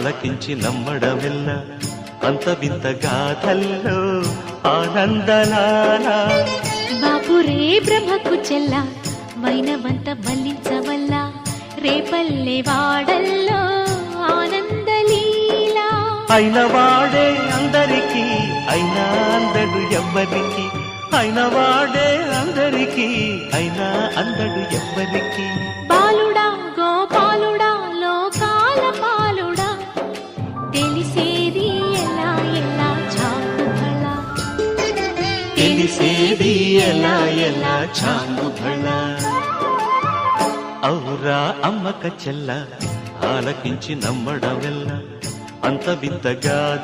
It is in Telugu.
ఆలకించి నమ్మడమెల్ల అంత వింత గాథల్లో ఆనందలాల బాపురే బ్రహ్మకు చెల్ల వైనవంత వల్లించవల్ల రేపల్లె వాడల్లో ఆనందలీలా అయిన వాడే అందరికీ అయినా అందడు ఎవ్వరికి అయిన వాడే అందరికీ అయినా అందడు ఎవ్వరికి బాలుడా గోపాలుడా లోకాల పాలుడా తెలిసేది ఎలా ఎలా చాకుబళ తెలిసేది ఎలా ఎలా చాంగుబళ ఔరా అమ్మక చెల్ల ఆలకించి నమ్మడమెల్ల అంత వింతగా